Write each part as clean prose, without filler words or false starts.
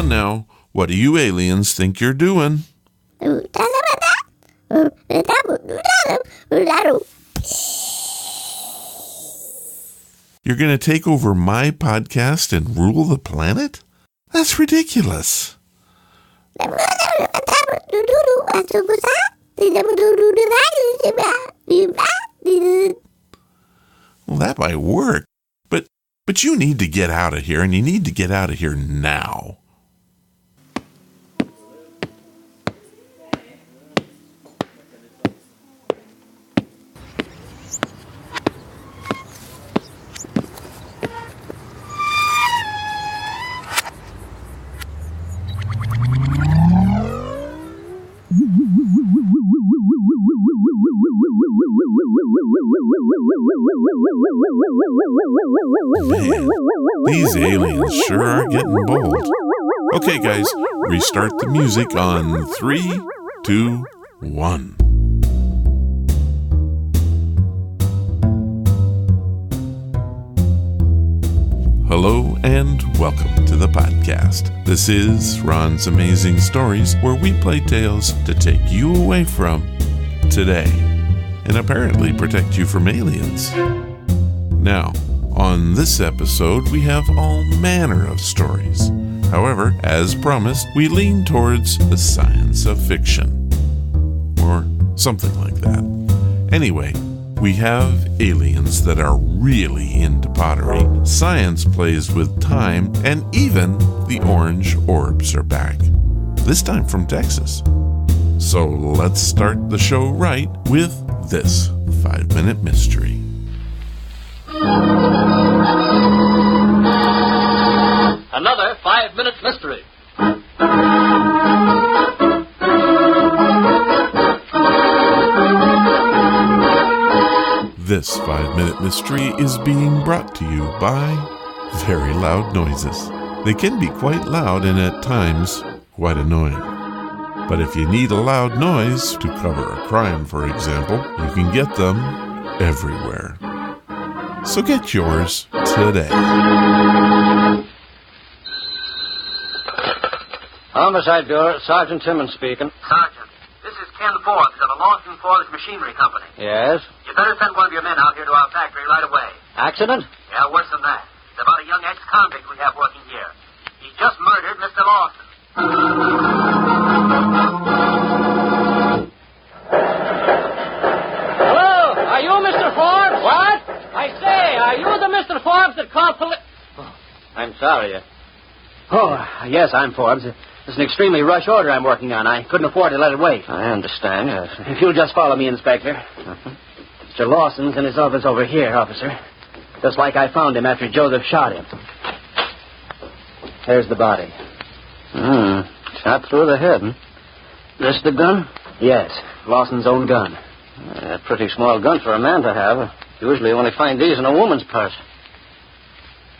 now. What do you aliens think you're doing? You're going to take over my podcast and rule the planet? That's ridiculous. Well, that might work. But you need to get out of here, and you need to get out of here now. Man, these aliens sure are getting bold. Okay, guys, restart the music on 3, 2, 1. Hello and welcome to the podcast. This is Ron's Amazing Stories, where we play tales to take you away from today and apparently protect you from aliens. Now, on this episode, we have all manner of stories. However, as promised, we lean towards the science of fiction. Or something like that. Anyway, we have aliens that are really into pottery, science plays with time, and even the orange orbs are back. This time from Texas. So let's start the show right with this 5-minute mystery. Another 5-minute mystery. This 5-minute mystery is being brought to you by very loud noises. They can be quite loud and at times quite annoying. But if you need a loud noise to cover a crime, for example, you can get them everywhere. So get yours today. Homicide Bureau, Sergeant Timmons speaking. Sergeant, this is Ken Forbes of the Lawson Forbes Machinery Company. Yes? You better send one of your men out here to our factory right away. Accident? Yeah, worse than that. It's about a young ex-convict we have working here. He just murdered Mr. Lawson. Hello? Are you Mr. Forbes? What? I say, are you the Mr. Forbes that called police? Oh, I'm sorry. Yes, I'm Forbes. It's an extremely rush order I'm working on. I couldn't afford to let it wait. I understand, yes. If you'll just follow me, Inspector. Mr. Lawson's in his office over here, officer. Just like I found him after Joseph shot him. There's the body. Shot through the head, This the gun? Yes, Lawson's own gun. A pretty small gun for a man to have. Usually you only find these in a woman's purse.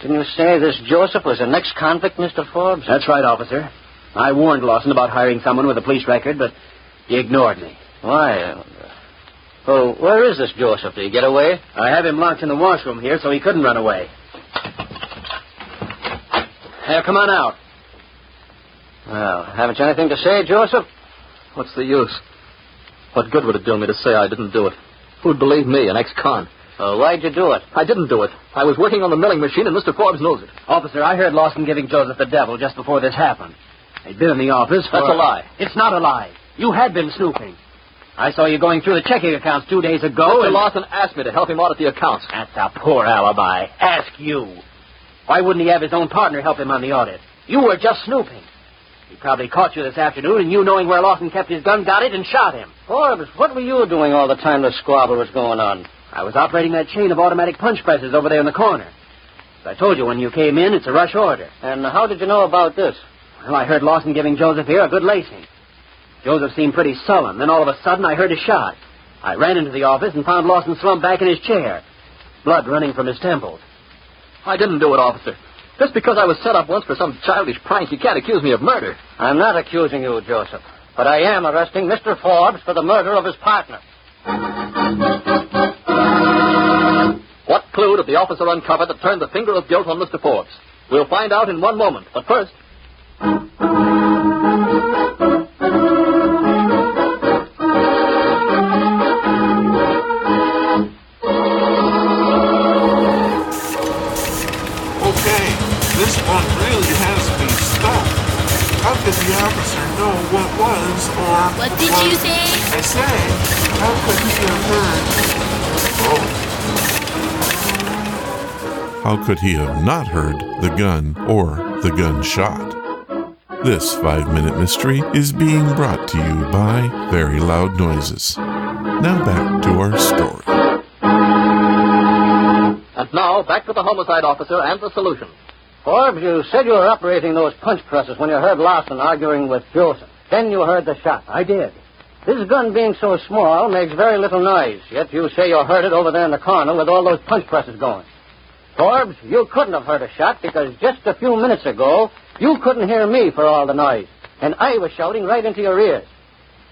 Didn't you say this Joseph was an ex-convict, Mr. Forbes? That's right, officer. I warned Lawson about hiring someone with a police record, but he ignored me. Why? Oh, where is this Joseph? Did he get away? I have him locked in the washroom here, so he couldn't run away. Now, come on out. Well, haven't you anything to say, Joseph? What's the use? What good would it do me to say I didn't do it? Who'd believe me, an ex-con? Why'd you do it? I didn't do it. I was working on the milling machine, and Mr. Forbes knows it. Officer, I heard Lawson giving Joseph the devil just before this happened. He'd been in the office for... That's a lie. It's not a lie. You had been snooping. I saw you going through the checking accounts 2 days ago, Mr. Lawson asked me to help him audit the accounts. That's a poor alibi. Ask you. Why wouldn't he have his own partner help him on the audit? You were just snooping. He probably caught you this afternoon, and you, knowing where Lawson kept his gun, got it and shot him. Forbes, what were you doing all the time the squabble was going on? I was operating that chain of automatic punch presses over there in the corner. As I told you when you came in, it's a rush order. And how did you know about this? Well, I heard Lawson giving Joseph here a good lacing. Joseph seemed pretty sullen. Then all of a sudden, I heard a shot. I ran into the office and found Lawson slumped back in his chair, blood running from his temples. I didn't do it, officer. Just because I was set up once for some childish prank, you can't accuse me of murder. I'm not accusing you, Joseph. But I am arresting Mr. Forbes for the murder of his partner. What clue did the officer uncover that turned the finger of guilt on Mr. Forbes? We'll find out in one moment. But first, This one really has me stumped. How could the officer know what was or... What did you say? I say, how could he have heard... Oh. How could he have not heard the gun or the gunshot? This 5-minute mystery is being brought to you by Very Loud Noises. Now back to our story. And now, back to the homicide officer and the solution. Forbes, you said you were operating those punch presses when you heard Lawson arguing with Joseph. Then you heard the shot. I did. This gun being so small makes very little noise, yet you say you heard it over there in the corner with all those punch presses going. Forbes, you couldn't have heard a shot because just a few minutes ago, you couldn't hear me for all the noise, and I was shouting right into your ears.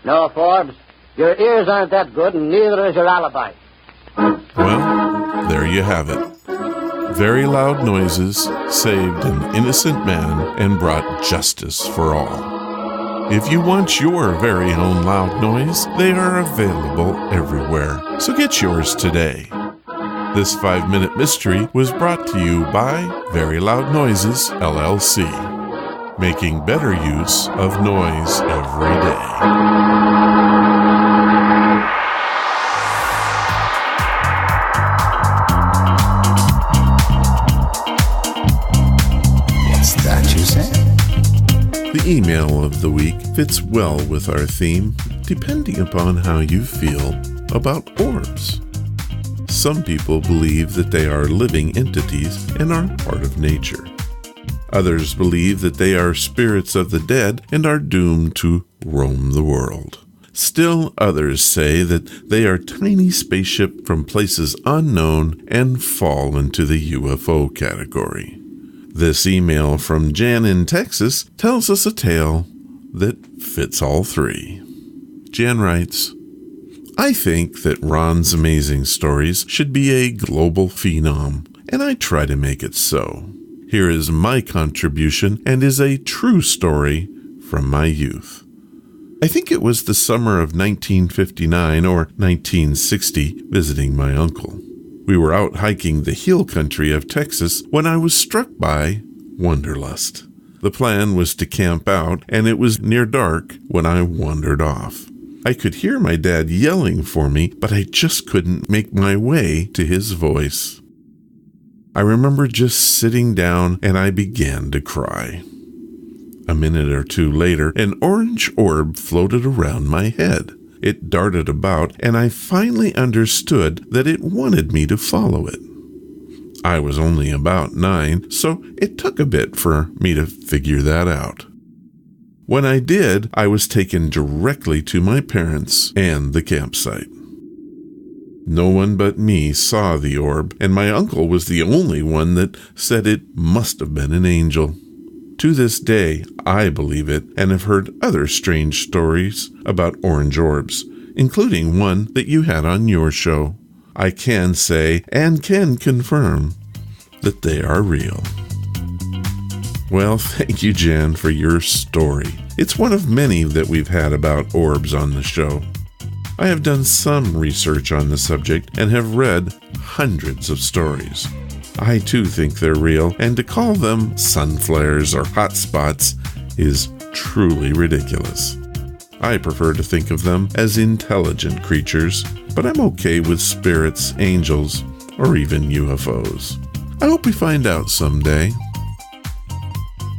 No, Forbes, your ears aren't that good, and neither is your alibi. Well, there you have it. Very Loud Noises saved an innocent man and brought justice for all. If you want your very own loud noise, they are available everywhere. So get yours today. This 5-minute mystery was brought to you by Very Loud Noises, LLC, making better use of noise every day. The email of the week fits well with our theme, depending upon how you feel about orbs. Some people believe that they are living entities and are part of nature. Others believe that they are spirits of the dead and are doomed to roam the world. Still others say that they are tiny spaceships from places unknown and fall into the UFO category. This email from Jan in Texas tells us a tale that fits all three. Jan writes, I think that Ron's Amazing Stories should be a global phenom, and I try to make it so. Here is my contribution, and is a true story from my youth. I think it was the summer of 1959 or 1960, visiting my uncle. We were out hiking the hill country of Texas when I was struck by wanderlust. The plan was to camp out, and it was near dark when I wandered off. I could hear my dad yelling for me, but I just couldn't make my way to his voice. I remember just sitting down, and I began to cry. A minute or two later, an orange orb floated around my head. It darted about, and I finally understood that it wanted me to follow it. I was only about 9, so it took a bit for me to figure that out. When I did, I was taken directly to my parents and the campsite. No one but me saw the orb, and my uncle was the only one that said it must have been an angel. To this day, I believe it and have heard other strange stories about orange orbs, including one that you had on your show. I can say and can confirm that they are real. Well, thank you, Jan, for your story. It's one of many that we've had about orbs on the show. I have done some research on the subject and have read hundreds of stories. I too think they're real, and to call them sun flares or hot spots is truly ridiculous. I prefer to think of them as intelligent creatures, but I'm okay with spirits, angels, or even UFOs. I hope we find out someday.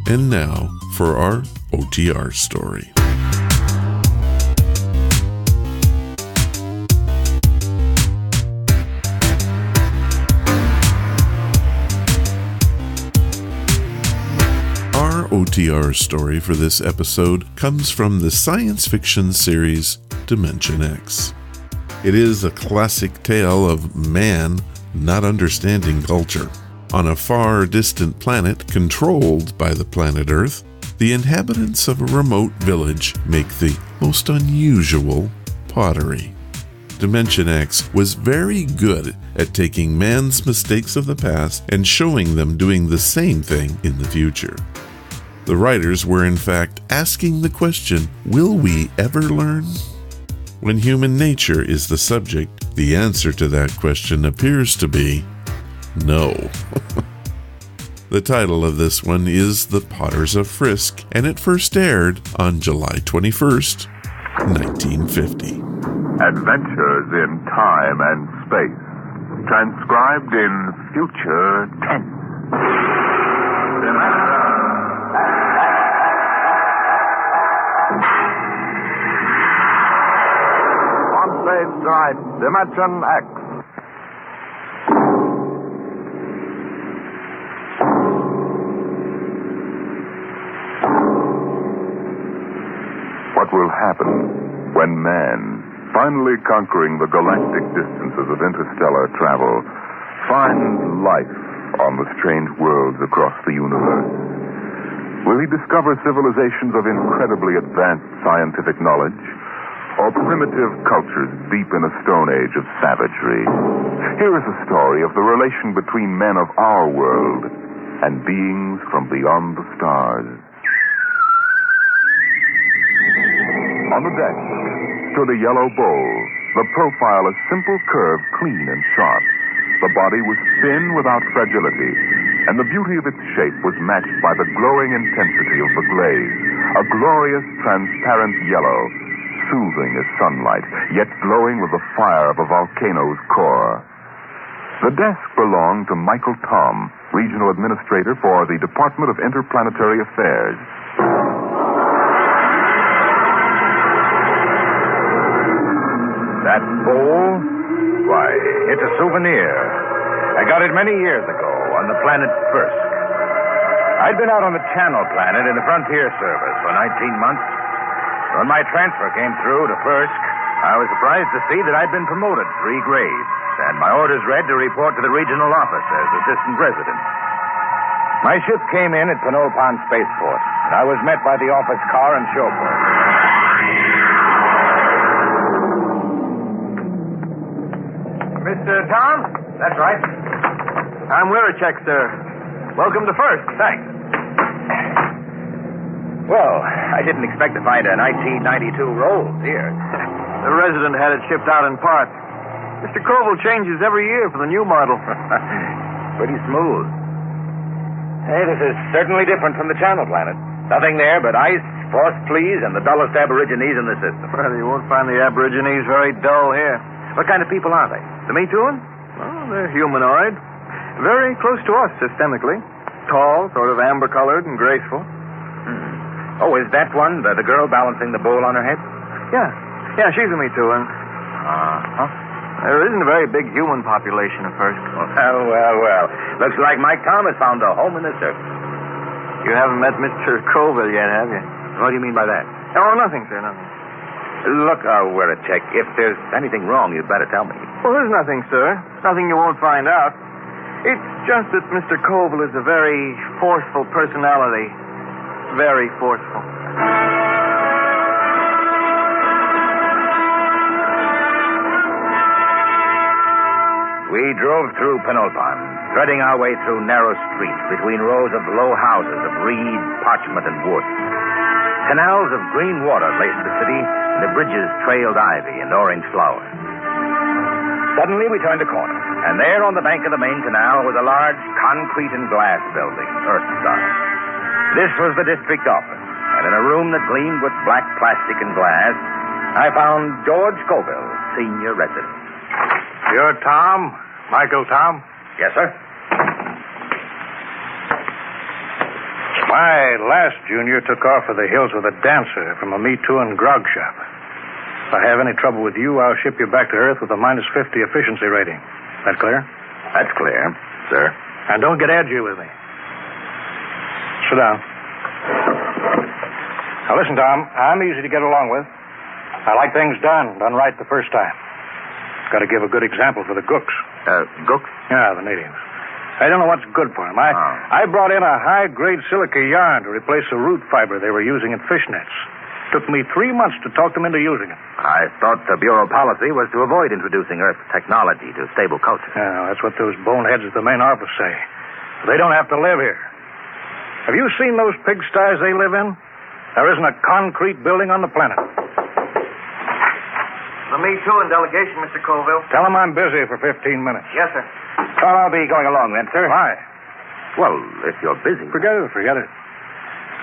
And now for our OTR story. Our OTR story for this episode comes from the science fiction series Dimension X. It is a classic tale of man not understanding culture. On a far distant planet controlled by the planet Earth, the inhabitants of a remote village make the most unusual pottery. Dimension X was very good at taking man's mistakes of the past and showing them doing the same thing in the future. The writers were in fact asking the question, will we ever learn? When human nature is the subject, the answer to that question appears to be no. The title of this one is The Potters of Frisk, and it first aired on July 21st, 1950. Adventures in time and space, transcribed in future tense. On stage tonight, Dimension X. What will happen when man, finally conquering the galactic distances of interstellar travel, finds life on the strange worlds across the universe? Will he discover civilizations of incredibly advanced scientific knowledge, or primitive cultures deep in a stone age of savagery? Here is a story of the relation between men of our world and beings from beyond the stars. On the deck stood a yellow bowl, the profile a simple curve, clean and sharp. The body was thin without fragility, and the beauty of its shape was matched by the glowing intensity of the glaze, a glorious transparent yellow, soothing as sunlight, yet glowing with the fire of a volcano's core. The desk belonged to Michael Tom, Regional Administrator for the Department of Interplanetary Affairs. That bowl? Why, it's a souvenir. I got it many years ago on the planet Frisk. I'd been out on the Channel Planet in the Frontier Service for 19 months. When my transfer came through to Frisk, I was surprised to see that I'd been promoted 3 grades, and my orders read to report to the regional office as assistant resident. My ship came in at Penolpon Spaceport, and I was met by the office car and chauffeur. Mr. Tom? That's right. I'm Wirachek, sir. Welcome to Frisk. Thanks. Well, I didn't expect to find a 1992 Rolls here. The resident had it shipped out in parts. Mr. Koval changes every year for the new model. Pretty smooth. Hey, this is certainly different from the Channel Planet. Nothing there but ice, frost fleas, and the dullest aborigines in the system. Well, you won't find the aborigines very dull here. What kind of people are they? The Me Too'in'? Well, they're humanoid. Very close to us systemically. Tall, sort of amber-colored and graceful. Oh, is that one, the girl balancing the bowl on her head? Yeah, she's a Me Too'in'. Uh-huh. There isn't a very big human population at first. Well. Looks like Mike Thomas found a home in the circus. You haven't met Mr. Colville yet, have you? What do you mean by that? Oh, nothing, sir, nothing. Look, Wirachek, if there's anything wrong, you'd better tell me. Well, there's nothing, sir. Nothing you won't find out. It's just that Mr. Colville is a very forceful personality. Very forceful. We drove through Penolpon, threading our way through narrow streets between rows of low houses of reed, parchment, and wood. Canals of green water laced the city, and the bridges trailed ivy and orange flowers. Suddenly, we turned a corner, and there on the bank of the main canal was a large concrete and glass building, Earthstar. This was the district office, and in a room that gleamed with black plastic and glass, I found George Scoville, senior resident. You're Tom? Michael Tom? Yes, sir. My last junior took off for the hills with a dancer from a Me Too'in' grog shop. If I have any trouble with you, I'll ship you back to Earth with a -50 efficiency rating. That clear? That's clear, sir. And don't get edgy with me. Sit down. Now, listen, Tom, I'm easy to get along with. I like things done right the first time. Got to give a good example for the gooks. Gooks? Yeah, the natives. I don't know what's good for them. I brought in a high-grade silica yarn to replace the root fiber they were using in fishnets. Took me 3 months to talk them into using it. I thought the Bureau policy was to avoid introducing Earth technology to stable culture. Yeah, that's what those boneheads at the main office say. They don't have to live here. Have you seen those pigsties they live in? There isn't a concrete building on the planet. The Me Too in delegation, Mr. Colville. Tell them I'm busy for 15 minutes. Yes, sir. Well, I'll be going along then, sir. Why? Well, if you're busy. Forget it.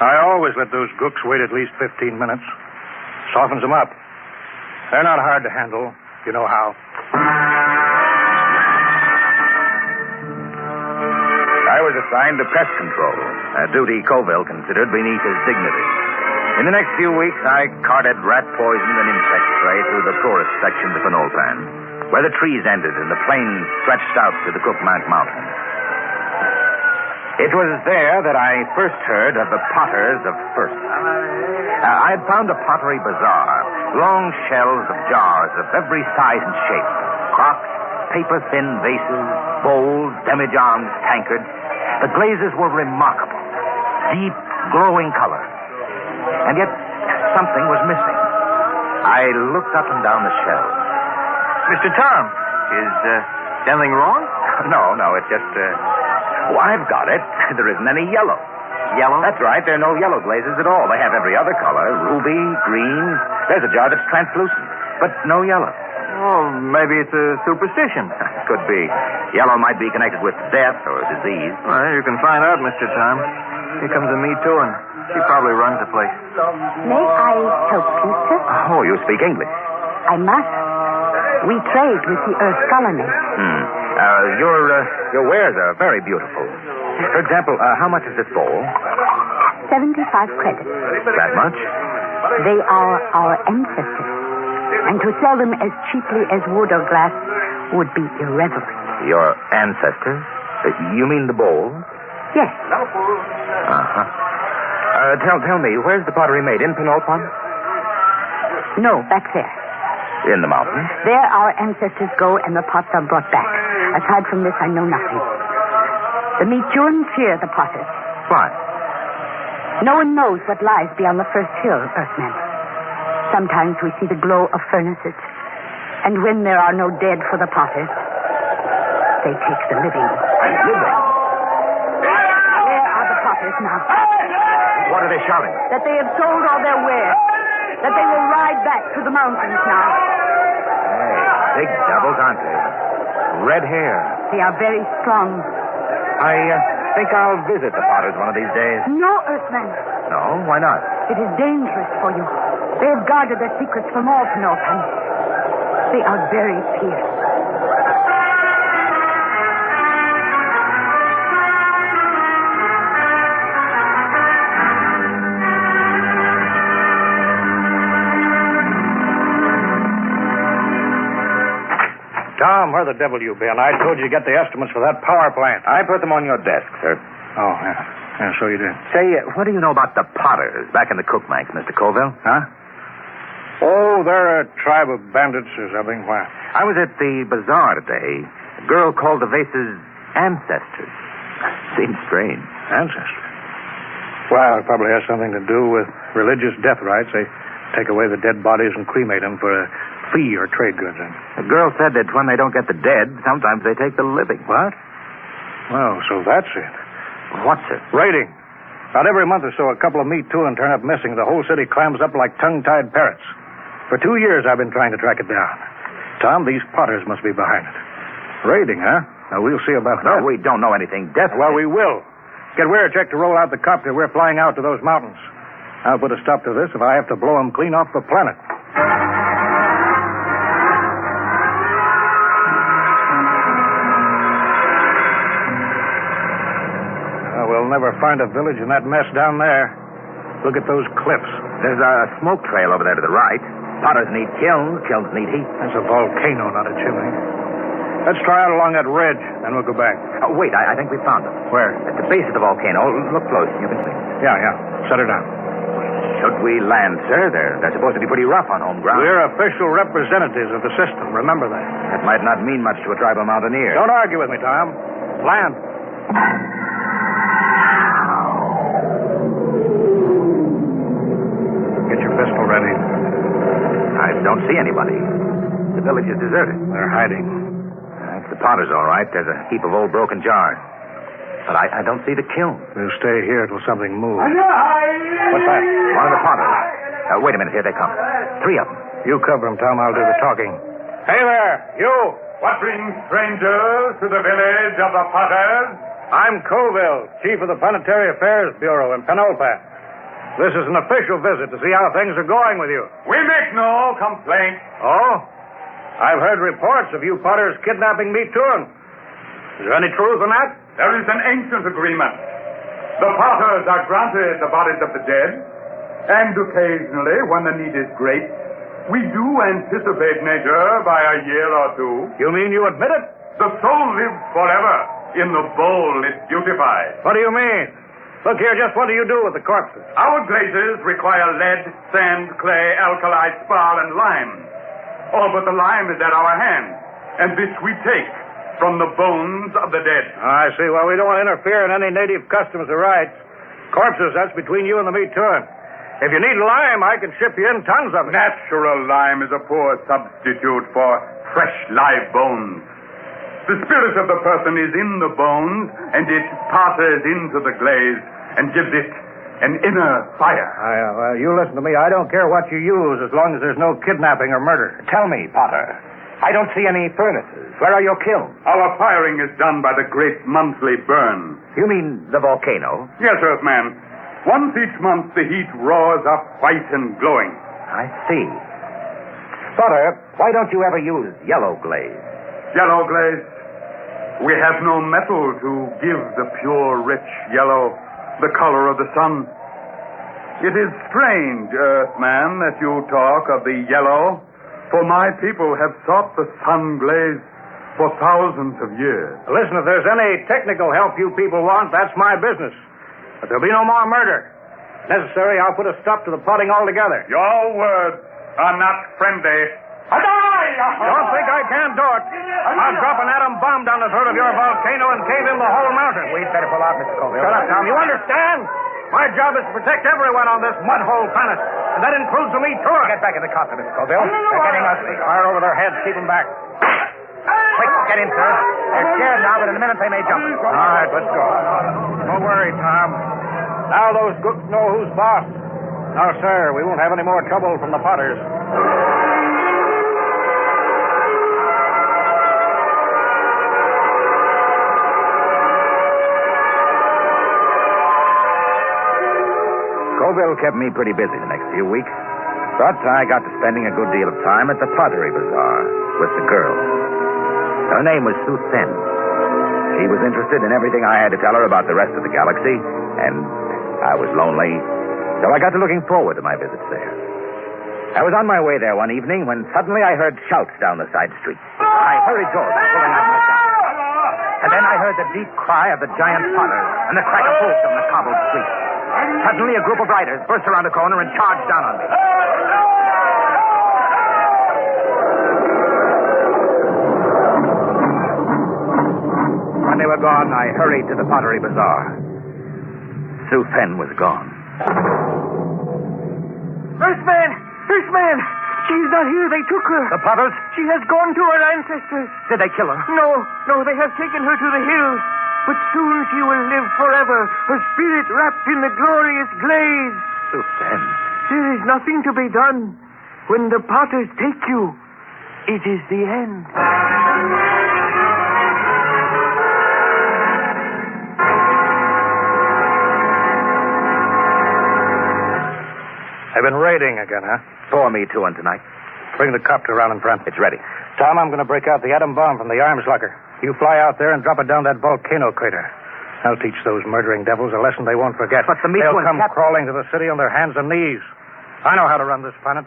I always let those gooks wait at least 15 minutes. Softens them up. They're not hard to handle. You know how. I was assigned to pest control, a duty Colville considered beneath his dignity. In the next few weeks, I carted rat poison and insect spray through the poorest sections of Penolpan, where the trees ended and the plains stretched out to the Cookmount Mountains. It was there that I first heard of the potters of Frisk. I had found a pottery bazaar, long shelves of jars of every size and shape, crocks, paper-thin vases, bowls, demijohns, tankards. The glazes were remarkable, deep, glowing colors. And yet, something was missing. I looked up and down the shelves. Mr. Tom, is anything wrong? No, it's just, I've got it. There isn't any yellow. Yellow? That's right. There are no yellow glazes at all. They have every other color. Ruby, green. There's a jar that's translucent. But no yellow. Oh, maybe it's a superstition. Could be. Yellow might be connected with death or disease. Well, you can find out, Mr. Tom. Here comes a Me Too, and she probably runs the place. May I help you, sir? Oh, you speak English. I must. We trade with the Earth colony. Your wares are very beautiful. For example, how much is this bowl? 75 credits. That much? They are our ancestors. And to sell them as cheaply as wood or glass would be irreverent. Your ancestors? You mean the bowl? Yes. Uh-huh. Tell me, where's the pottery made? In Penolpan? No, back there. In the mountains? There our ancestors go and the pots are brought back. Aside from this, I know nothing. The Mi'chun fear the potters. Why? No one knows what lies beyond the first hill, Earthmen. Sometimes we see the glow of furnaces. And when there are no dead for the potters, they take the living. Living? Where are the potters now? What are they shouting? That they have sold all their wares. That they will ride back to the mountains now. Hey, big devils, aren't they? Red hair. They are very strong. I think I'll visit the potters one of these days. No, Earthman. No? Why not? It is dangerous for you. They have guarded their secrets from all Penolpan. They are very fierce. Tom, where the devil you been? I told you to get the estimates for that power plant. I put them on your desk, sir. Oh, yeah, so you did. Say, what do you know about the potters back in the Cookmanks, Mr. Colville? Huh? Oh, they're a tribe of bandits or something. Why? I was at the bazaar today. A girl called the vases ancestors. Seems strange. Ancestors? Well, it probably has something to do with religious death rites. They take away the dead bodies and cremate them for a fee or trade goods. The girl said that when they don't get the dead, sometimes they take the living. What? Well, so that's it. What's it? Raiding. About every month or so, a couple of Me Too and turn up missing. The whole city clams up like tongue-tied parrots. For 2 years, I've been trying to track it down. Tom, these potters must be behind it. Raiding, huh? Now, we'll see about that. No, we don't know anything definite. Well, we will. Get Weircheck to roll out the copter. We're flying out to those mountains. I'll put a stop to this if I have to blow them clean off the planet. We'll never find a village in that mess down there. Look at those cliffs. There's a smoke trail over there to the right. Potters need kilns. Kilns need heat. That's a volcano, not a chimney. Let's try out along that ridge, then we'll go back. Oh, wait, I think we found them. Where? At the base of the volcano. Look close. You can see. Yeah. Set her down. Should we land, sir? They're supposed to be pretty rough on home ground. We're official representatives of the system. Remember that. That might not mean much to a tribal mountaineer. Don't argue with me, Tom. Land. Get your pistol ready. I don't see anybody. The village is deserted. They're hiding. It's the potters, all right. There's a heap of old broken jars. But I don't see the kiln. We'll stay here till something moves. What's that? One of the potters. Wait a minute. Here they come. 3 of them. You cover them, Tom. I'll do the talking. Hey there, you! What brings strangers to the village of the Potters? I'm Colville, chief of the Planetary Affairs Bureau in Penolpa. This is an official visit to see how things are going with you. We make no complaint. Oh? I've heard reports of you Potters kidnapping me, too. Is there any truth in that? There is an ancient agreement. The Potters are granted the bodies of the dead, and occasionally, when the need is great, we do anticipate nature by a year or 2. You mean you admit it? The soul lives forever. In the bowl it's beautified. What do you mean? Look here, just what do you do with the corpses? Our glazes require lead, sand, clay, alkali, spar, and lime. All but the lime is at our hand, and this we take from the bones of the dead. I see. Well, we don't want to interfere in any native customs or rights. Corpses, that's between you and the meat too. If you need lime, I can ship you in tons of it. Natural lime is a poor substitute for fresh live bones. The spirit of the person is in the bones, and it passes into the glaze and gives it an inner fire. Well, you listen to me. I don't care what you use as long as there's no kidnapping or murder. Tell me, Potter. I don't see any furnaces. Where are your kilns? Our firing is done by the great monthly burn. You mean the volcano? Yes, Earthman. Once each month, the heat roars up white and glowing. I see. Potter, why don't you ever use yellow glaze? Yellow glaze? We have no metal to give the pure, rich yellow, the color of the sun. It is strange, Earthman, that you talk of the yellow, for my people have sought the sun glaze for thousands of years. Listen, if there's any technical help you people want, that's my business. But there'll be no more murder. If necessary, I'll put a stop to the plotting altogether. Your words are not friendly. Don't think I can't do it. I'll drop an atom bomb down the throat of your volcano and cave in the whole mountain. We'd better pull out, Mr. Colville. Shut up, Tom. You understand? My job is to protect everyone on this mud-hole planet. And that includes the meat tour. Get back in the copter, Mr. Colville. They're getting us. Fire over their heads. Keep them back. Quick, get in, sir. They're scared now, but in a minute they may jump. All right, let's go. Don't worry, Tom. Now those gooks know who's boss. No, sir, we won't have any more trouble from the Potters. Colville kept me pretty busy the next few weeks, but I got to spending a good deal of time at the pottery bazaar with the girl. Her name was Sue Sen. She was interested in everything I had to tell her about the rest of the galaxy, and I was lonely, so I got to looking forward to my visits there. I was on my way there one evening when suddenly I heard shouts down the side street. I hurried towards them, pulling out my gun. And then I heard the deep cry of the giant potter and the crack of hooves on the cobbled street. Suddenly, a group of riders burst around a corner and charged down on me. When they were gone, I hurried to the pottery bazaar. Sue Fen was gone. Earthman! Earthman! She's not here. They took her. The Potters? She has gone to her ancestors. Did they kill her? No, they have taken her to the hills. But soon she will live forever, her spirit wrapped in the glorious glaze. Sue Fen. There is nothing to be done. When the Potters take you, it is the end. They've been raiding again, huh? Pour me to one tonight. Bring the copter around in front. It's ready. Tom, I'm going to break out the atom bomb from the arms locker. You fly out there and drop it down that volcano crater. I'll teach those murdering devils a lesson they won't forget. But the meat They'll one come crawling to the city on their hands and knees. I know how to run this planet.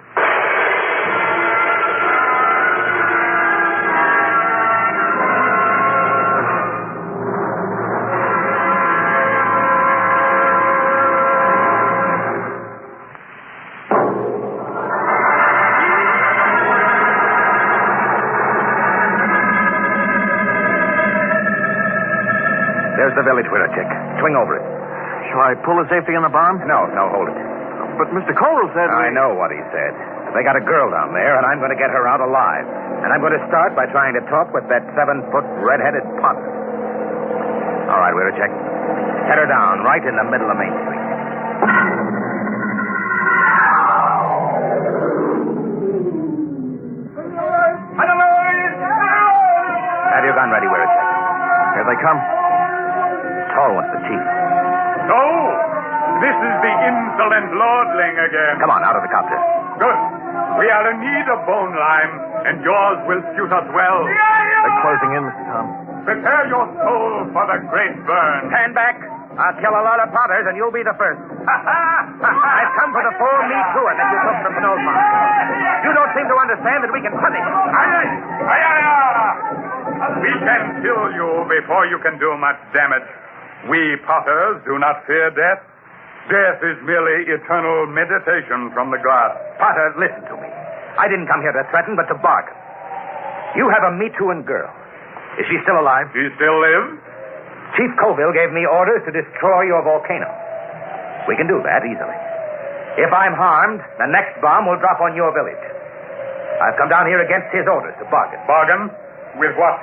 There's the village winner, Chick. Swing over it. Shall I pull the safety on the bomb? No, hold it. But Mr. Cole said... I know what he said. They got a girl down there, and I'm going to get her out alive. And I'm going to start by trying to talk with that 7-foot red-headed Potter. All right, we're a check. Set her down right in the middle of Main Street. Have your gun ready, we're a check. Here they come. Tall one's the chief. So, this is the insolent lordling again. Come on, out of the copter. Good. We are in need of bone lime, and yours will suit us well. They're closing in, Mr. Tom. Prepare your soul for the great burn. Stand back. I'll kill a lot of potters, and you'll be the first. I've come for the full Me Too-in that you took from Penol Farm. You don't seem to understand that we can punish. We can kill you before you can do much damage. We potters do not fear death. Death is merely eternal meditation from the glass. Potter, listen to me. I didn't come here to threaten, but to bargain. You have a Me Too-in girl. Is she still alive? She still lives? Chief Colville gave me orders to destroy your volcano. We can do that easily. If I'm harmed, the next bomb will drop on your village. I've come down here against his orders to bargain. Bargain? With what?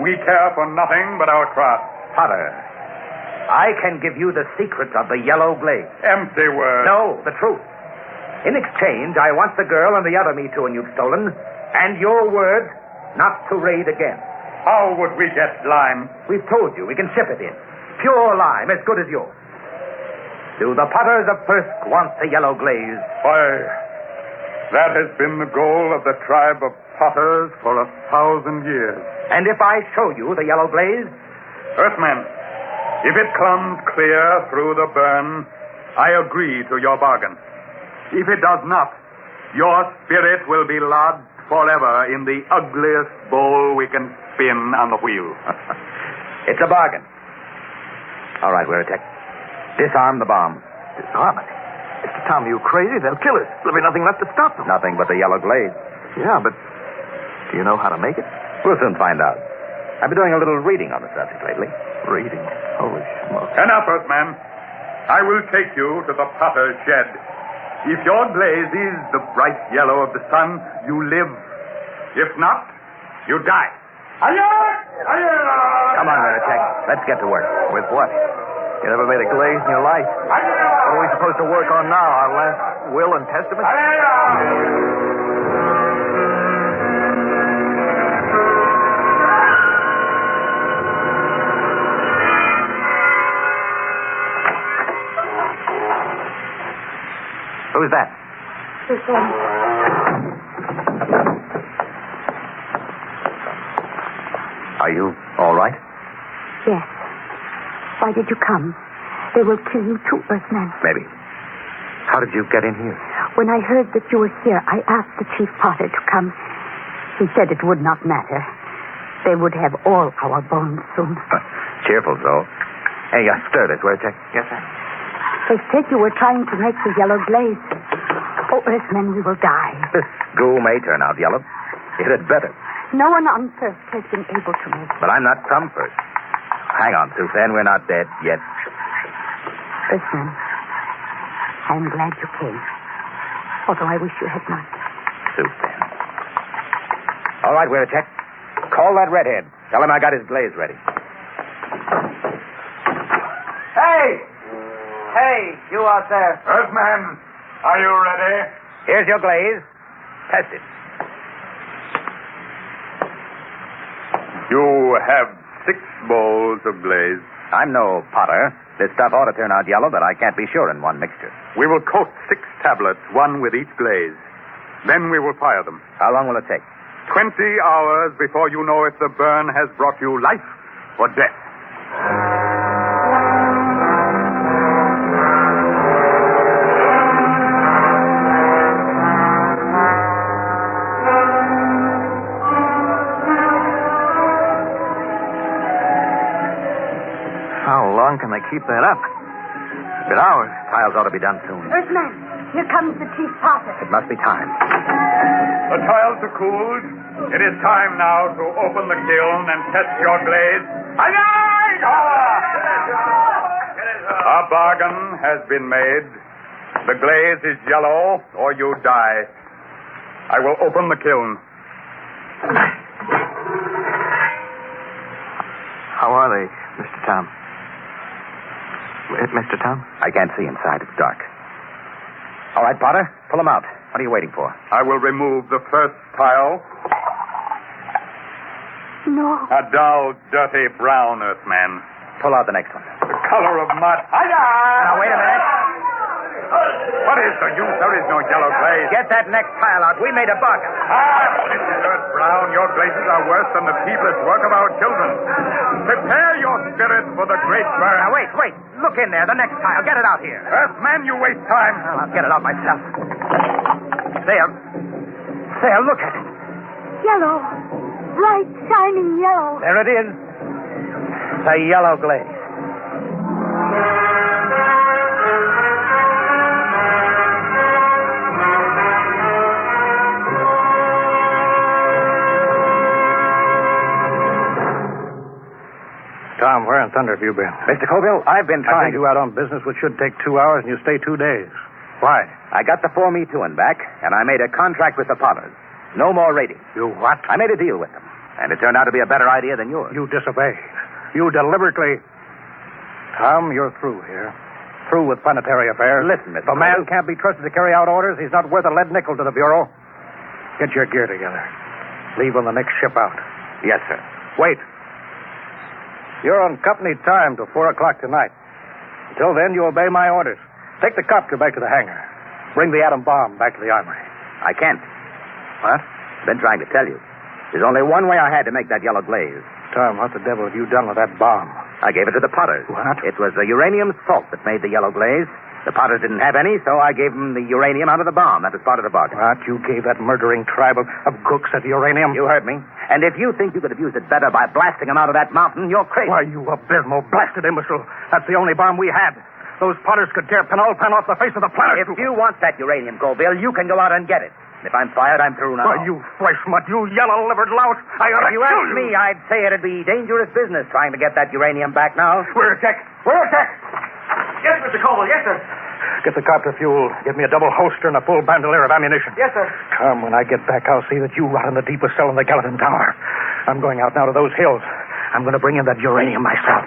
We care for nothing but our craft. Potter, I can give you the secrets of the Yellow Glaze. Empty words. No, the truth. In exchange, I want the girl and the other Me Too-in you've stolen, and your word not to raid again. How would we get lime? We've told you we can ship it in. Pure lime, as good as yours. Do the potters of Frisk want the Yellow Glaze? Why, that has been the goal of the tribe of potters for 1,000 years. And if I show you the Yellow Glaze? Earthman, if it comes clear through the burn, I agree to your bargain. If it does not, your spirit will be lodged forever in the ugliest bowl we can spin on the wheel. It's a bargain. All right, we're attacked. Disarm the bomb. Disarm it? Mr. Tom, are you crazy? They'll kill us. There'll be nothing left to stop them. Nothing but the Yellow Glaze. Yeah, but do you know how to make it? We'll soon find out. I've been doing a little reading on the subject lately. Reading? Holy smoke. Enough, Earthman. I will take you to the potter's shed. If your glaze is the bright yellow of the sun, you live. If not, you die. Come on, Veritek. Let's get to work. With what? You never made a glaze in your life. What are we supposed to work on now? Our last will and testament? Who's that? Are you all right? Yes. Why did you come? They will kill you too, Earthman. Maybe. How did you get in here? When I heard that you were here, I asked the chief potter to come. He said it would not matter. They would have all our bones soon. Cheerful, so. Hey, stir this, will you, Check? Yes, sir. They said you were trying to make the Yellow Glaze. Oh, Earthman, we will die. This goo may turn out yellow. It had better. No one on First has been able to make it. But I'm not from First. Hang on, Suzanne. We're not dead yet. Earthman, I'm glad you came. Although I wish you had not. Suzanne. All right, we're a check. Call that redhead. Tell him I got his glaze ready. Hey! Hey, you out there. Earthman, are you ready? Here's your glaze. Test it. You have 6 bowls of glaze. I'm no potter. This stuff ought to turn out yellow, but I can't be sure in one mixture. We will coat 6 tablets, one with each glaze. Then we will fire them. How long will it take? 20 hours before you know if the burn has brought you life or death. How long can they keep that up? Good hours. Tiles ought to be done soon. Earthman, here comes the chief potter. It must be time. The tiles are cooled. It is time now to open the kiln and test your glaze. A bargain has been made. The glaze is yellow, or you die. I will open the kiln. How are they, Mr. Tom? Mr. Tom? I can't see inside. It's dark. All right, Potter. Pull them out. What are you waiting for? I will remove the first pile. No. A dull, dirty brown, Earthman. Pull out the next one. The color of mud. Hiya! Now, wait a minute. What is the use? There is no yellow glaze. Get that next pile out. We made a bargain. Mrs. Earth Brown, your glazes are worse than the feeblest work of our children. Prepare your spirits for the great burn. Now, wait. Look in there. The next pile. Get it out here. Earthman, you waste time. Well, I'll get it out myself. There, look at it. Yellow. Bright, shining yellow. There it is. It's a yellow glaze. Tom, where in thunder have you been? Mr. Colville, I've been I trying think you out on business which should take 2 hours and you stay 2 days. Why? I got the 4-me-2 back, and I made a contract with the Potters. No more raiding. You what? I made a deal with them, and it turned out to be a better idea than yours. You disobeyed. You deliberately... Tom, you're through here. Through with planetary affairs. Listen, Mr. If a man can't be trusted to carry out orders, he's not worth a lead nickel to the Bureau. Get your gear together. Leave on the next ship out. Yes, sir. Wait. You're on company time till 4 o'clock tonight. Until then, you obey my orders. Take the copter back to the hangar. Bring the atom bomb back to the armory. I can't. What? Been trying to tell you. There's only one way I had to make that yellow glaze. Tom, what the devil have you done with that bomb? I gave it to the Potters. What? It was the uranium salt that made the yellow glaze. The Potters didn't have any, so I gave them the uranium out of the bomb. That was part of the bargain. What? You gave that murdering tribe of gooks that uranium? You heard me. And if you think you could have used it better by blasting them out of that mountain, you're crazy. Why, you abysmal, blasted imbecile. That's the only bomb we had. Those Potters could tear Penulpan off the face of the planet. If you want that uranium, Colville, you can go out and get it. If I'm fired, I'm through now. Why, you flesh mutt, you yellow-livered louse. If you ask me, I'd say it'd be dangerous business trying to get that uranium back now. We're attacked. Yes, Mr. Colville. Yes, sir. Get the copter fuel. Get me a double holster and a full bandolier of ammunition. Yes, sir. Come, when I get back, I'll see that you rot in the deepest cell in the Gallatin Tower. I'm going out now to those hills. I'm going to bring in that uranium myself.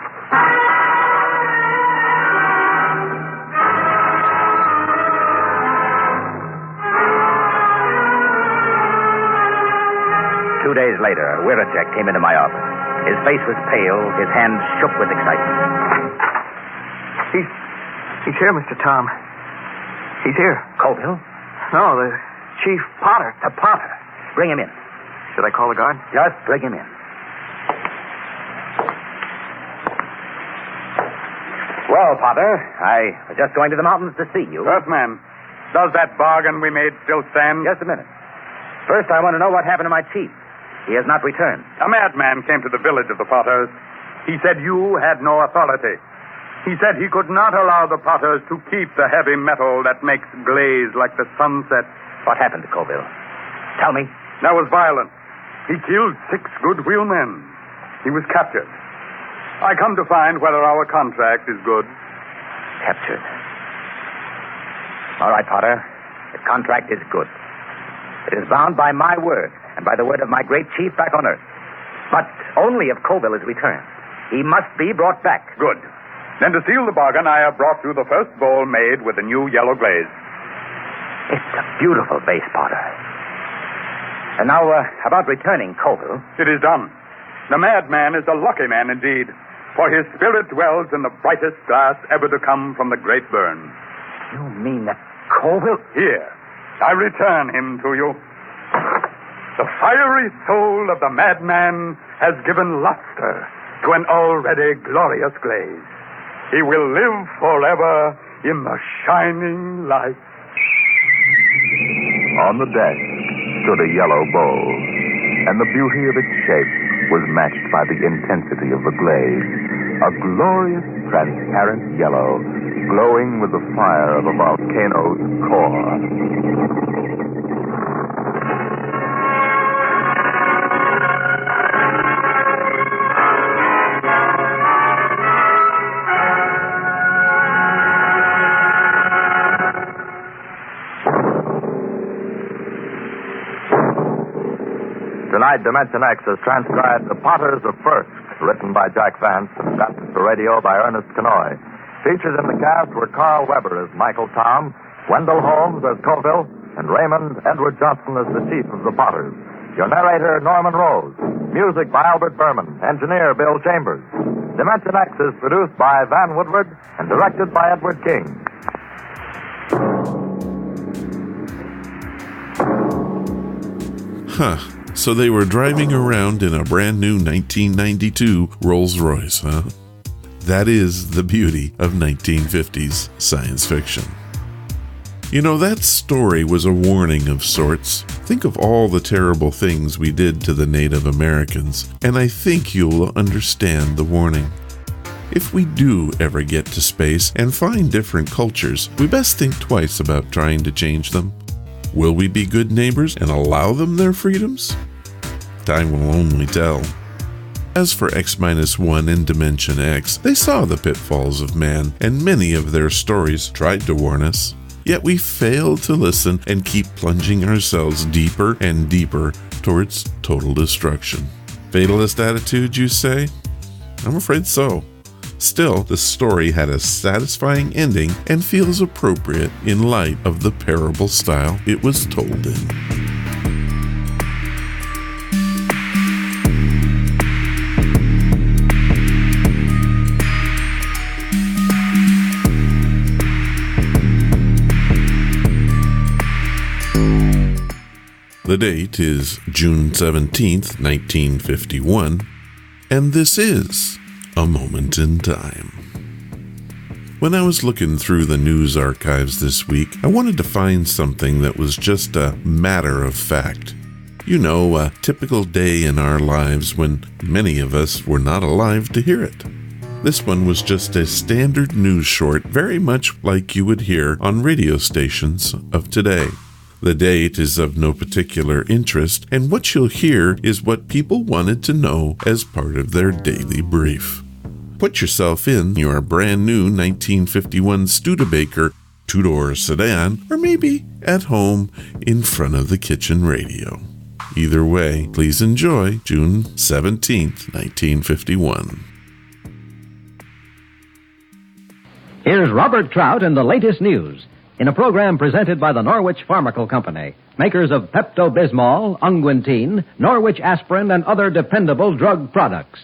2 days later, Wiracek came into my office. His face was pale, his hands shook with excitement. He's here, Mr. Tom. He's here. Colville? No, the Chief Potter. The Potter. Bring him in. Should I call the guard? Just bring him in. Well, Potter, I was just going to the mountains to see you. Earthman, does that bargain we made still stand? Just a minute. First, I want to know what happened to my chief. He has not returned. A madman came to the village of the Potters. He said you had no authority. He said he could not allow the Potters to keep the heavy metal that makes glaze like the sunset. What happened to Colville? Tell me. There was violence. He killed 6 goodwill men. He was captured. I come to find whether our contract is good. Captured. All right, Potter. The contract is good. It is bound by my word and by the word of my great chief back on Earth. But only if Colville is returned. He must be brought back. Good. Then to seal the bargain, I have brought you the first bowl made with the new yellow glaze. It's a beautiful vase, Potter. And now, about returning Colville. It is done. The madman is a lucky man indeed, for his spirit dwells in the brightest glass ever to come from the great burn. You mean that Colville? Here, I return him to you. The fiery soul of the madman has given luster to an already glorious glaze. He will live forever in the shining light. On the deck stood a yellow bowl, and the beauty of its shape was matched by the intensity of the glaze. A glorious, transparent yellow, glowing with the fire of a volcano's core. Tonight, Dimension X has transcribed The Potters of Frisk, written by Jack Vance and adapted for radio by Ernest Kenoy. Featured in the cast were Carl Weber as Michael Tom, Wendell Holmes as Colville, and Raymond Edward Johnson as the chief of the Potters. Your narrator, Norman Rose. Music by Albert Berman. Engineer, Bill Chambers. Dimension X is produced by Van Woodward and directed by Edward King. So they were driving around in a brand new 1992 Rolls-Royce, huh? That is the beauty of 1950s science fiction. You know, that story was a warning of sorts. Think of all the terrible things we did to the Native Americans, and I think you'll understand the warning. If we do ever get to space and find different cultures, we best think twice about trying to change them. Will we be good neighbors and allow them their freedoms? Time will only tell. As for X-1 and Dimension X, they saw the pitfalls of man, and many of their stories tried to warn us. Yet we failed to listen and keep plunging ourselves deeper and deeper towards total destruction. Fatalist attitude, you say? I'm afraid so. Still, the story had a satisfying ending and feels appropriate in light of the parable style it was told in. The date is June 17th, 1951, and this is A Moment in Time. When I was looking through the news archives this week, I wanted to find something that was just a matter of fact. You know, a typical day in our lives when many of us were not alive to hear it. This one was just a standard news short, very much like you would hear on radio stations of today. The date is of no particular interest, and what you'll hear is what people wanted to know as part of their daily brief. Put yourself in your brand new 1951 Studebaker two-door sedan, or maybe at home in front of the kitchen radio. Either way, please enjoy June 17th, 1951. Here's Robert Trout in the latest news, in a program presented by the Norwich Pharmacal Company, makers of Pepto-Bismol, Unguentine, Norwich Aspirin, and other dependable drug products.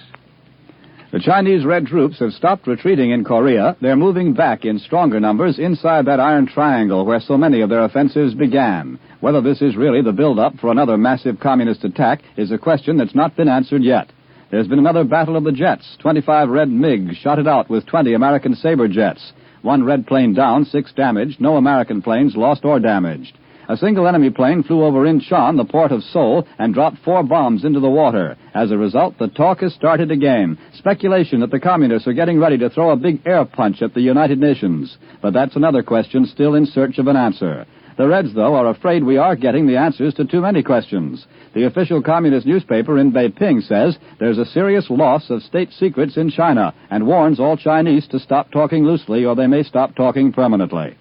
The Chinese Red troops have stopped retreating in Korea. They're moving back in stronger numbers inside that iron triangle where so many of their offensives began. Whether this is really the build-up for another massive communist attack is a question that's not been answered yet. There's been another battle of the jets. 25 red MiGs shot it out with 20 American Sabre jets. 1 red plane down, 6 damaged, no American planes lost or damaged. A single enemy plane flew over Incheon, the port of Seoul, and dropped 4 bombs into the water. As a result, the talk has started again. Speculation that the communists are getting ready to throw a big air punch at the United Nations. But that's another question still in search of an answer. The Reds, though, are afraid we are getting the answers to too many questions. The official communist newspaper in Beiping says there's a serious loss of state secrets in China and warns all Chinese to stop talking loosely or they may stop talking permanently.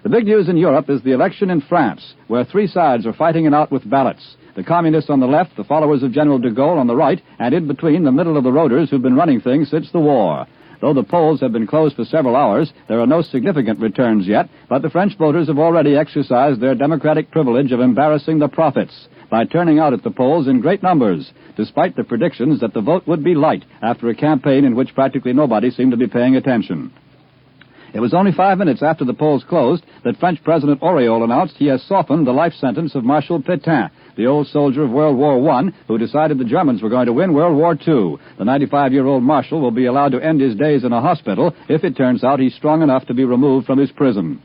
The big news in Europe is the election in France, where 3 sides are fighting it out with ballots. The communists on the left, the followers of General de Gaulle on the right, and in between the middle-of-the-roaders who've been running things since the war. Though the polls have been closed for several hours, there are no significant returns yet, but the French voters have already exercised their democratic privilege of embarrassing the prophets by turning out at the polls in great numbers, despite the predictions that the vote would be light after a campaign in which practically nobody seemed to be paying attention. It was only 5 minutes after the polls closed that French President Auriol announced he has softened the life sentence of Marshal Pétain, the old soldier of World War I, who decided the Germans were going to win World War II. The 95-year-old Marshal will be allowed to end his days in a hospital if it turns out he's strong enough to be removed from his prison.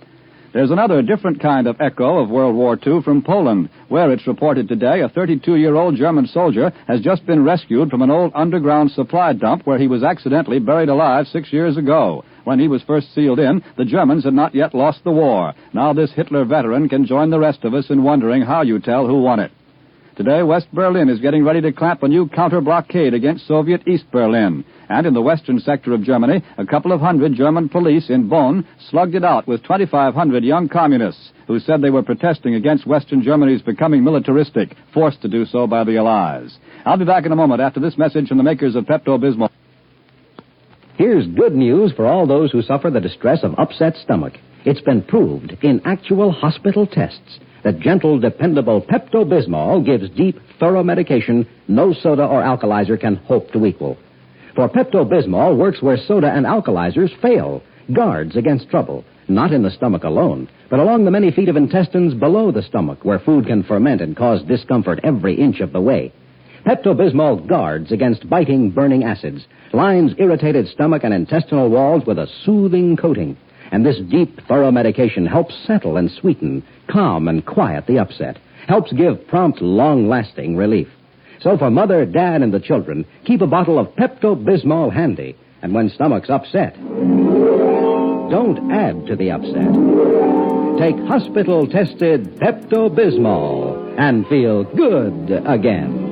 There's another different kind of echo of World War II from Poland, where it's reported today a 32-year-old German soldier has just been rescued from an old underground supply dump where he was accidentally buried alive 6 years ago. When he was first sealed in, the Germans had not yet lost the war. Now this Hitler veteran can join the rest of us in wondering how you tell who won it. Today, West Berlin is getting ready to clamp a new counter-blockade against Soviet East Berlin. And in the western sector of Germany, a couple of hundred German police in Bonn slugged it out with 2,500 young communists who said they were protesting against Western Germany's becoming militaristic, forced to do so by the Allies. I'll be back in a moment after this message from the makers of Pepto-Bismol. Here's good news for all those who suffer the distress of upset stomach. It's been proved in actual hospital tests that gentle, dependable Pepto-Bismol gives deep, thorough medication no soda or alkalizer can hope to equal. For Pepto-Bismol works where soda and alkalizers fail, guards against trouble, not in the stomach alone, but along the many feet of intestines below the stomach where food can ferment and cause discomfort every inch of the way. Pepto-Bismol guards against biting, burning acids, lines irritated stomach and intestinal walls with a soothing coating. And this deep, thorough medication helps settle and sweeten, calm and quiet the upset, helps give prompt, long-lasting relief. So for Mother, Dad, and the children, keep a bottle of Pepto-Bismol handy. And when stomach's upset, don't add to the upset. Take hospital-tested Pepto-Bismol and feel good again.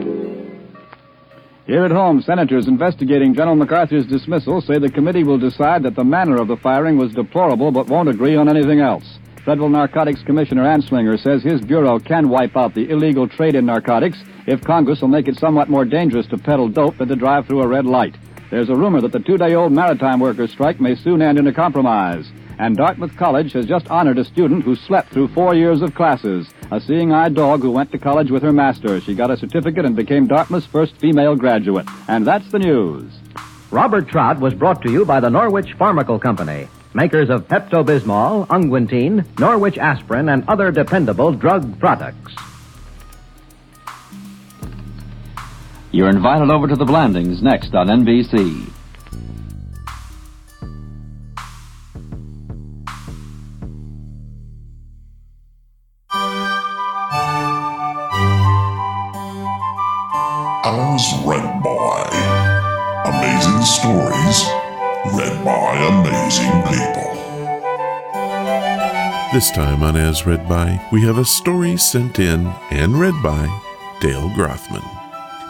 Here at home, senators investigating General MacArthur's dismissal say the committee will decide that the manner of the firing was deplorable but won't agree on anything else. Federal Narcotics Commissioner Anslinger says his bureau can wipe out the illegal trade in narcotics if Congress will make it somewhat more dangerous to peddle dope than to drive through a red light. There's a rumor that the 2-day-old maritime workers' strike may soon end in a compromise. And Dartmouth College has just honored a student who slept through 4 years of classes, a seeing-eye dog who went to college with her master. She got a certificate and became Dartmouth's first female graduate. And that's the news. Robert Trout was brought to you by the Norwich Pharmacal Company, makers of Pepto-Bismol, Unguentine, Norwich Aspirin, and other dependable drug products. You're invited over to the Blandings next on NBC. As read by. Amazing stories read by amazing people. This time on As Read By, we have a story sent in and read by Dale Grothman.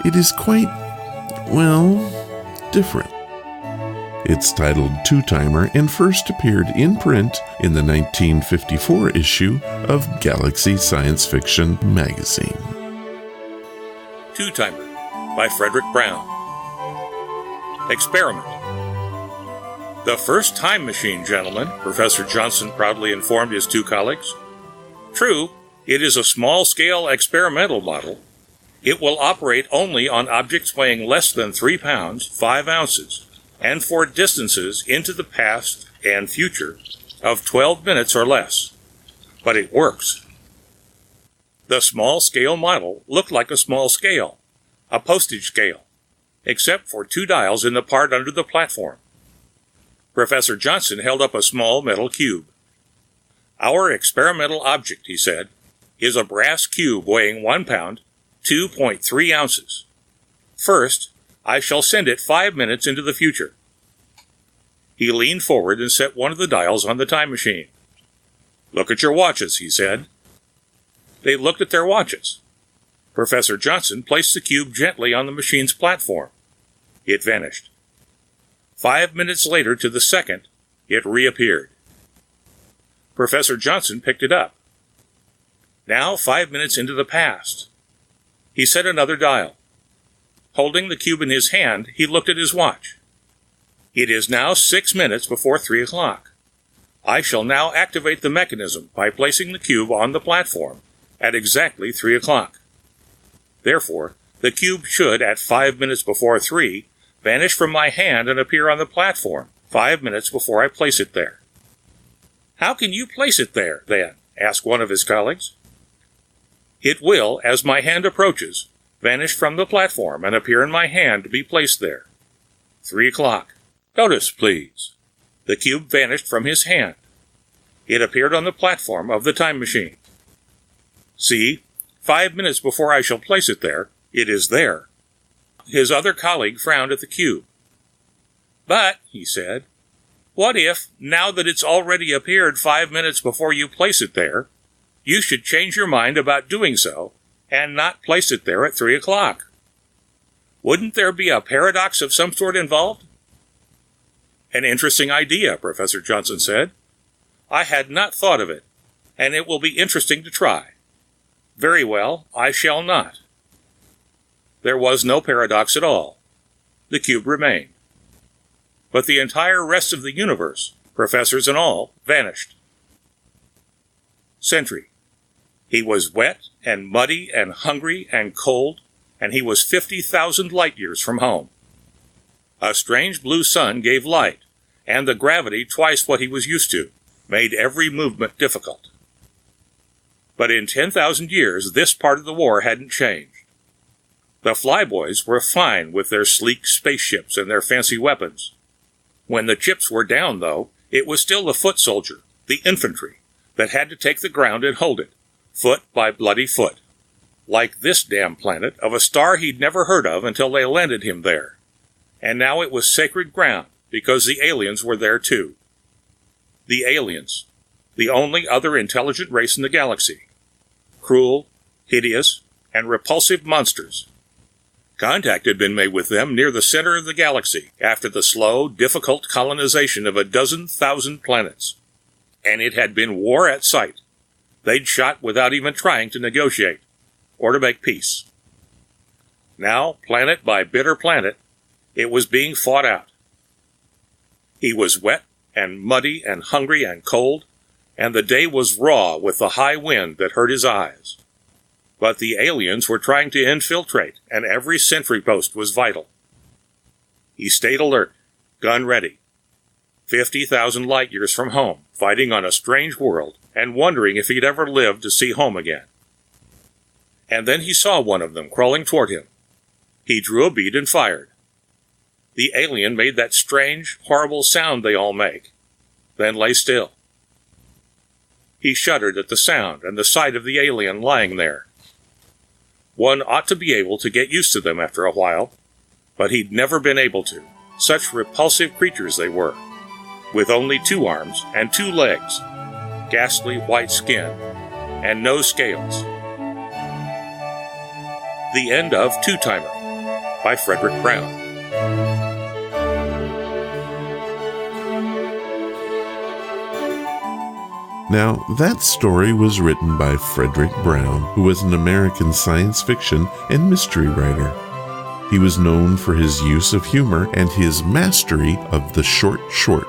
It is quite, well, different. It's titled Two-Timer and first appeared in print in the 1954 issue of Galaxy Science Fiction magazine. Two-Timer by Frederick Brown. Experiment. The first time machine, gentlemen, Professor Johnson proudly informed his two colleagues. True, it is a small-scale experimental model. It will operate only on objects weighing less than 3 pounds, 5 ounces, and for distances into the past and future of 12 minutes or less. But it works. The small-scale model looked like a small scale, a postage scale, except for 2 dials in the part under the platform. Professor Johnson held up a small metal cube. Our experimental object, he said, is a brass cube weighing 1 pound, 2.3 ounces. First, I shall send it 5 minutes into the future. He leaned forward and set one of the dials on the time machine. Look at your watches, he said. They looked at their watches. Professor Johnson placed the cube gently on the machine's platform. It vanished. 5 minutes later to the second, it reappeared. Professor Johnson picked it up. Now 5 minutes into the past. He set another dial. Holding the cube in his hand, he looked at his watch. It is now 6 minutes before 3 o'clock. I shall now activate the mechanism by placing the cube on the platform at exactly 3 o'clock. Therefore, the cube should, at 5 minutes before 3, vanish from my hand and appear on the platform 5 minutes before I place it there. How can you place it there, then? Asked one of his colleagues. It will, as my hand approaches, vanish from the platform and appear in my hand to be placed there. 3 o'clock. Notice, please. The cube vanished from his hand. It appeared on the platform of the time machine. See, 5 minutes before I shall place it there, it is there. His other colleague frowned at the cube. But, he said, what if, now that it's already appeared 5 minutes before you place it there, you should change your mind about doing so and not place it there at 3 o'clock? Wouldn't there be a paradox of some sort involved? An interesting idea, Professor Johnson said. I had not thought of it, and it will be interesting to try. Very well, I shall not. There was no paradox at all. The cube remained. but the entire rest of the universe, professors and all, vanished. Sentry. He was wet and muddy and hungry and cold, and he was 50,000 light years from home. A strange blue sun gave light, and the gravity twice what he was used to, made every movement difficult. But in 10,000 years, this part of the war hadn't changed. The flyboys were fine with their sleek spaceships and their fancy weapons. When the chips were down, though, it was still the foot soldier, the infantry, that had to take the ground and hold it, foot by bloody foot. Like this damn planet of a star he'd never heard of until they landed him there. And now it was sacred ground, because the aliens were there too. The aliens, the only other intelligent race in the galaxy. Cruel, hideous, and repulsive monsters. Contact had been made with them near the center of the galaxy after the slow, difficult colonization of 12,000 planets. And it had been war at sight. They'd shot without even trying to negotiate, or to make peace. Now, planet by bitter planet, it was being fought out. He was wet and muddy and hungry and cold, and the day was raw with the high wind that hurt his eyes. But the aliens were trying to infiltrate, and every sentry post was vital. He stayed alert, gun ready. 50,000 light years from home, fighting on a strange world, and wondering if he'd ever live to see home again. And then he saw one of them crawling toward him. He drew a bead and fired. The alien made that strange, horrible sound they all make, then lay still. He shuddered at the sound and the sight of the alien lying there. One ought to be able to get used to them after a while, but he'd never been able to. Such repulsive creatures they were, with only 2 arms and 2 legs, ghastly white skin, and no scales. The end of Two-Timer by Frederick Brown. Now, that story was written by Frederick Brown, who was an American science fiction and mystery writer. He was known for his use of humor and his mastery of the short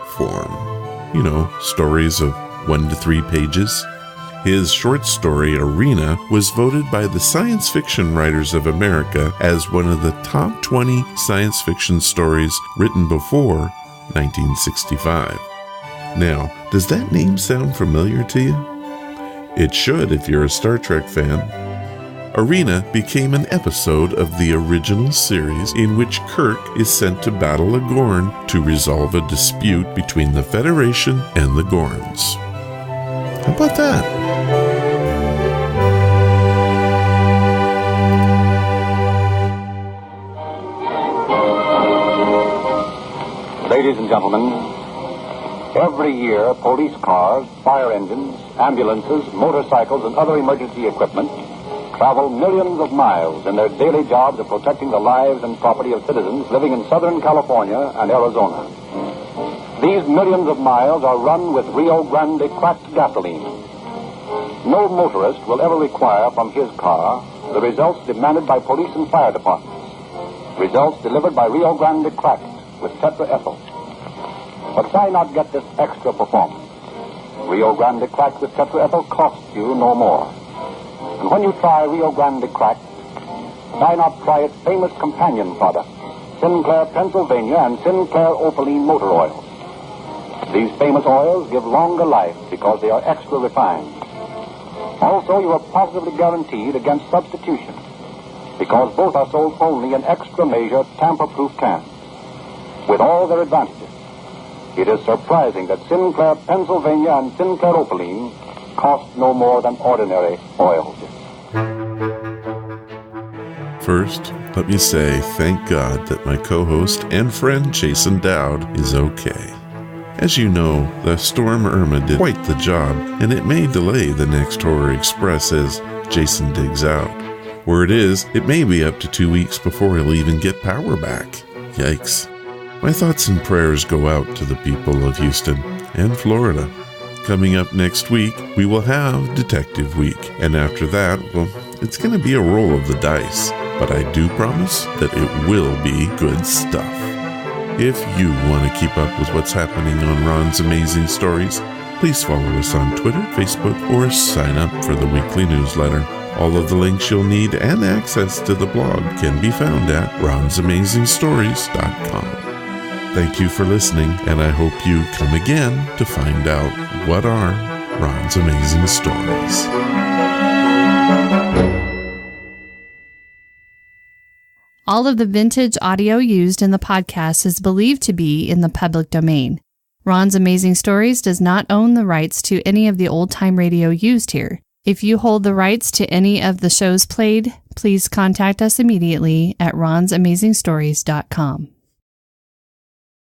form. You know, stories of 1 to 3 pages. His short story, Arena, was voted by the Science Fiction Writers of America as one of the top 20 science fiction stories written before 1965. Now, does that name sound familiar to you? It should if you're a Star Trek fan. Arena became an episode of the original series in which Kirk is sent to battle a Gorn to resolve a dispute between the Federation and the Gorns. How about that? Ladies and gentlemen, every year, police cars, fire engines, ambulances, motorcycles, and other emergency equipment travel millions of miles in their daily jobs of protecting the lives and property of citizens living in Southern California and Arizona. These millions of miles are run with Rio Grande cracked gasoline. No motorist will ever require from his car the results demanded by police and fire departments. Results delivered by Rio Grande cracked with tetraethyl. But why not get this extra performance? Rio Grande cracked with tetraethyl costs you no more. And when you try Rio Grande cracked, why not try its famous companion product, Sinclair Pennsylvania and Sinclair Opaline motor oils? These famous oils give longer life because they are extra refined. Also, you are positively guaranteed against substitution because both are sold only in extra measure tamper-proof cans. With all their advantages, it is surprising that Sinclair Pennsylvania and Sinclair Opaline cost no more than ordinary oils. First, let me say thank God that my co-host and friend Jason Dowd is okay. As you know, the Storm Irma did quite the job, and it may delay the next Horror Express as Jason digs out. Word is, it may be up to 2 weeks before he'll even get power back. Yikes. My thoughts and prayers go out to the people of Houston and Florida. Coming up next week, we will have Detective Week, and after that, well, it's going to be a roll of the dice, but I do promise that it will be good stuff. If you want to keep up with what's happening on Ron's Amazing Stories, please follow us on Twitter, Facebook, or sign up for the weekly newsletter. All of the links you'll need and access to the blog can be found at ronsamazingstories.com. Thank you for listening, and I hope you come again to find out what are Ron's Amazing Stories. All of the vintage audio used in the podcast is believed to be in the public domain. Ron's Amazing Stories does not own the rights to any of the old-time radio used here. If you hold the rights to any of the shows played, please contact us immediately at ronsamazingstories.com.